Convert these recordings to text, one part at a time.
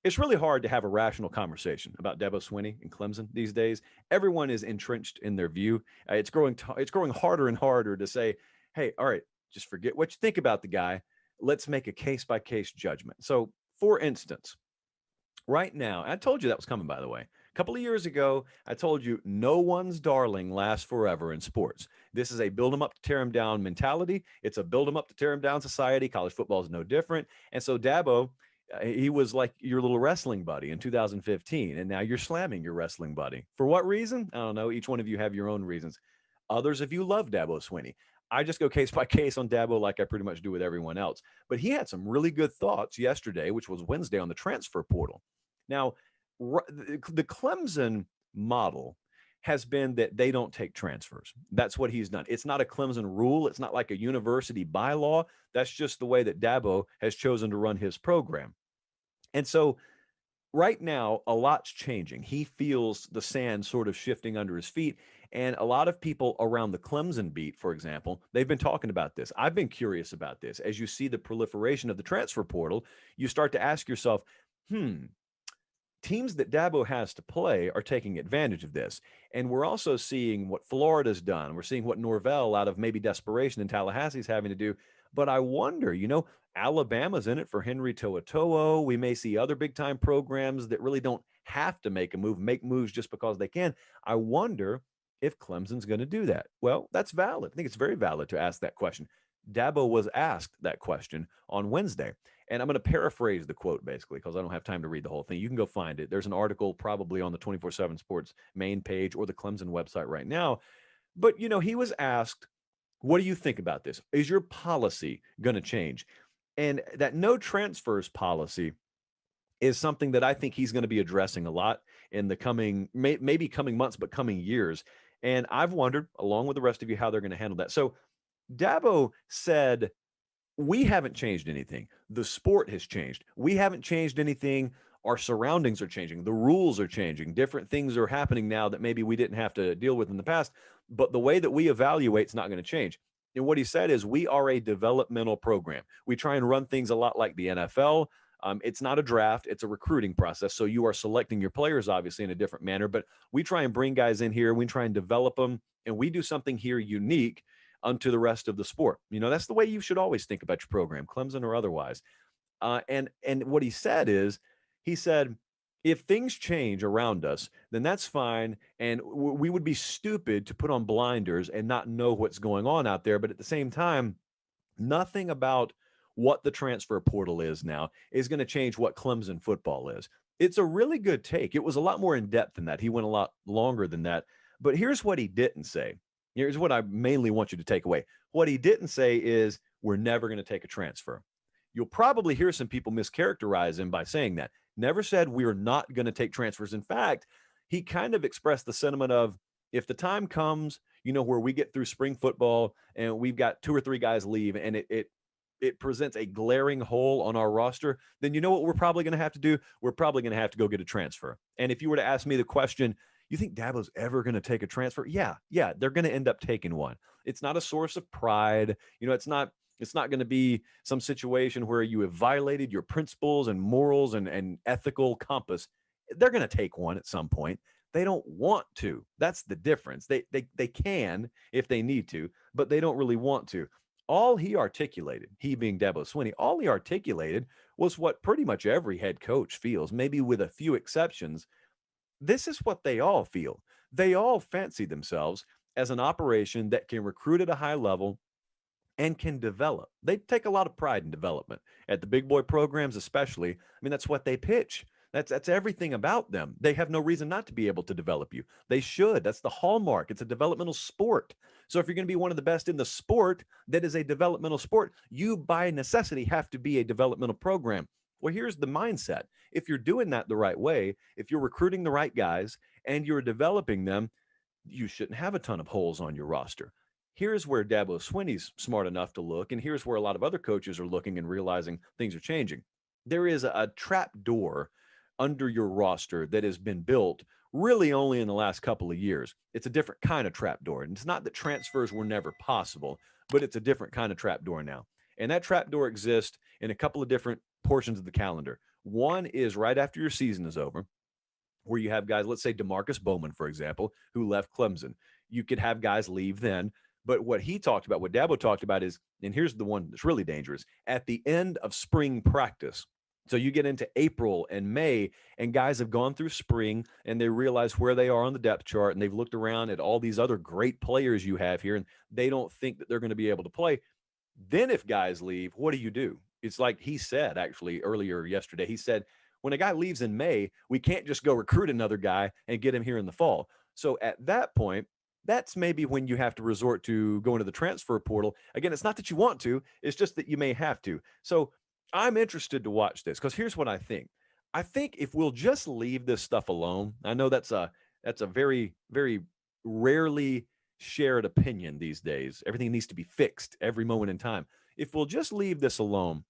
It's really hard to have a rational conversation about Dabo Swinney and Clemson these days. Everyone is entrenched in their view. It's growing harder and harder to say, "Hey, all right, just forget what you think about the guy. Let's make a case by case judgment." So, for instance, right now, I told you that was coming, by the way. A couple of years ago, I told you no one's darling lasts forever in sports. This is a build them up to tear them down mentality. It's a build them up to tear them down society. College football is no different. And so Dabo, he was like your little wrestling buddy in 2015, and now you're slamming your wrestling buddy. For what reason? I don't know. Each one of you have your own reasons. Others of you love Dabo Swinney. I just go case by case on Dabo like I pretty much do with everyone else. But he had some really good thoughts yesterday, which was Wednesday, on the transfer portal. Now, the Clemson model has been that they don't take transfers. That's what he's done. It's not a Clemson rule. It's not like a university bylaw. That's just the way that Dabo has chosen to run his program. And so right now, a lot's changing. He feels the sand sort of shifting under his feet. And a lot of people around the Clemson beat, for example, they've been talking about this. I've been curious about this. As you see the proliferation of the transfer portal, you start to ask yourself, teams that Dabo has to play are taking advantage of this. And we're also seeing what Florida's done. We're seeing what Norvell, out of maybe desperation in Tallahassee, is having to do. But I wonder, Alabama's in it for Henry To'oTo'o. We may see other big time programs that really don't have to make moves just because they can. I wonder if Clemson's going to do that. Well, that's valid. I think it's very valid to ask that question. Dabo was asked that question on Wednesday. And I'm going to paraphrase the quote basically because I don't have time to read the whole thing. You can go find it. There's an article probably on the 24/7 Sports main page or the Clemson website right now. But, he was asked, what do you think about this? Is your policy going to change? And that no transfers policy is something that I think he's going to be addressing a lot in the coming, maybe coming months, but coming years. And I've wondered, along with the rest of you, how they're going to handle that. So Dabo said, we haven't changed anything. The sport has changed. We haven't changed anything. Our surroundings are changing. The rules are changing. Different things are happening now that maybe we didn't have to deal with in the past. But the way that we evaluate is not going to change. And what he said is, we are a developmental program. We try and run things a lot like the NFL. It's not a draft, it's a recruiting process. So you are selecting your players, obviously, in a different manner. But we try and bring guys in here. We try and develop them. And we do something here unique unto the rest of the sport. That's the way you should always think about your program, Clemson or otherwise. And what he said is, he said, if things change around us, then that's fine. And we would be stupid to put on blinders and not know what's going on out there. But at the same time, nothing about what the transfer portal is now is going to change what Clemson football is. It's a really good take. It was a lot more in depth than that. He went a lot longer than that. But here's what he didn't say. Here's what I mainly want you to take away. What he didn't say is, we're never going to take a transfer. You'll probably hear some people mischaracterize him by saying that. Never said we're not going to take transfers. In fact, he kind of expressed the sentiment of, if the time comes, where we get through spring football and we've got 2 or 3 guys leave and it presents a glaring hole on our roster, then you know what we're probably going to have to do? We're probably going to have to go get a transfer. And if you were to ask me the question, you think Dabo's ever going to take a transfer? Yeah, they're going to end up taking one. It's not a source of pride. It's not going to be some situation where you have violated your principles and morals and ethical compass. They're going to take one at some point. They don't want to. That's the difference. They can if they need to, but they don't really want to. All he articulated, he being Dabo Swinney, all he articulated was what pretty much every head coach feels, maybe with a few exceptions. This is what they all feel. They all fancy themselves as an operation that can recruit at a high level and can develop. They take a lot of pride in development. At the big boy programs especially, I mean, that's what they pitch. That's everything about them. They have no reason not to be able to develop you. They should. That's the hallmark. It's a developmental sport. So if you're going to be one of the best in the sport that is a developmental sport, you by necessity have to be a developmental program. Well, here's the mindset. If you're doing that the right way, if you're recruiting the right guys and you're developing them, you shouldn't have a ton of holes on your roster. Here's where Dabo Swinney's smart enough to look, and here's where a lot of other coaches are looking and realizing things are changing. There is a trap door under your roster that has been built really only in the last couple of years. It's a different kind of trap door. And it's not that transfers were never possible, but it's a different kind of trap door now. And that trap door exists in a couple of different portions of the calendar. One is right after your season is over, where you have guys, let's say DeMarcus Bowman, for example, who left Clemson. You could have guys leave then. But what he talked about, what Dabo talked about is, and here's the one that's really dangerous, at the end of spring practice. So you get into April and May, and guys have gone through spring and they realize where they are on the depth chart, and they've looked around at all these other great players you have here, and they don't think that they're going to be able to play. Then if guys leave, what do? It's like he said actually earlier yesterday. He said, when a guy leaves in May, we can't just go recruit another guy and get him here in the fall. So at that point, that's maybe when you have to resort to going to the transfer portal. Again, it's not that you want to, it's just that you may have to. So I'm interested to watch this because here's what I think. I think if we'll just leave this stuff alone, I know that's a very, very rarely shared opinion these days. Everything needs to be fixed every moment in time. If we'll just leave this alone,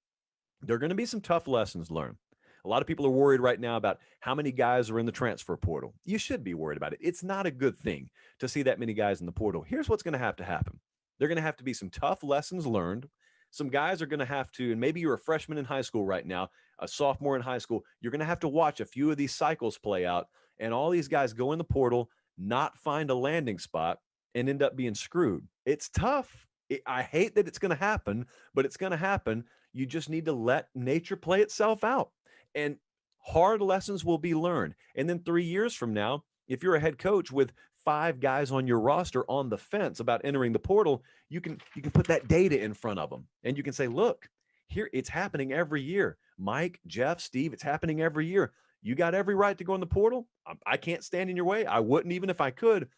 there are going to be some tough lessons learned. A lot of people are worried right now about how many guys are in the transfer portal. You should be worried about it. It's not a good thing to see that many guys in the portal. Here's what's going to happen. There are going to have to be some tough lessons learned. Some guys are going to have to, and maybe you're a freshman in high school right now, a sophomore in high school, you're going to have to watch a few of these cycles play out, and all these guys go in the portal, not find a landing spot, and end up being screwed. It's tough. I hate that it's going to happen, but it's going to happen. You just need to let nature play itself out. And hard lessons will be learned. And then 3 years from now, if you're a head coach with 5 guys on your roster on the fence about entering the portal, you can put that data in front of them and you can say, look, here it's happening every year. Mike, Jeff, Steve, it's happening every year. You got every right to go in the portal. I can't stand in your way. I wouldn't even if I could.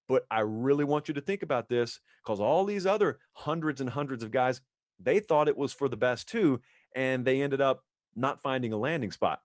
But I really want you to think about this because all these other hundreds and hundreds of guys, they thought it was for the best too, and they ended up not finding a landing spot.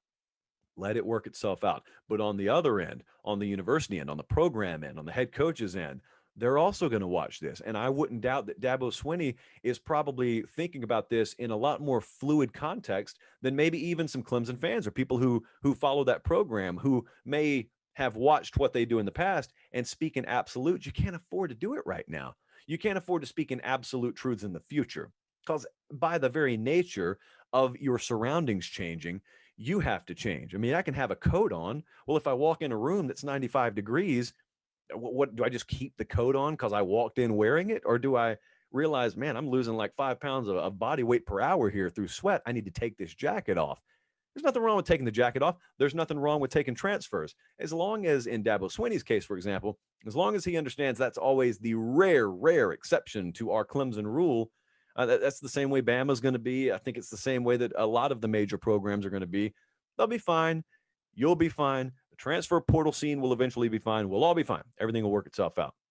Let it work itself out. But on the other end, on the university end, on the program end, on the head coach's end, they're also going to watch this. And I wouldn't doubt that Dabo Swinney is probably thinking about this in a lot more fluid context than maybe even some Clemson fans or people who follow that program who may have watched what they do in the past and speak in absolutes. You can't afford to do it right now. You can't afford to speak in absolute truths in the future because by the very nature of your surroundings changing, you have to change. I mean, I can have a coat on. Well, if I walk in a room that's 95 degrees, what do I just keep the coat on because I walked in wearing it? Or do I realize, man, I'm losing like 5 pounds of body weight per hour here through sweat. I need to take this jacket off. There's nothing wrong with taking the jacket off. There's nothing wrong with taking transfers. As long as in Dabo Swinney's case, for example, as long as he understands that's always the rare, rare exception to our Clemson rule, that's the same way Bama's going to be. I think it's the same way that a lot of the major programs are going to be. They'll be fine. You'll be fine. The transfer portal scene will eventually be fine. We'll all be fine. Everything will work itself out.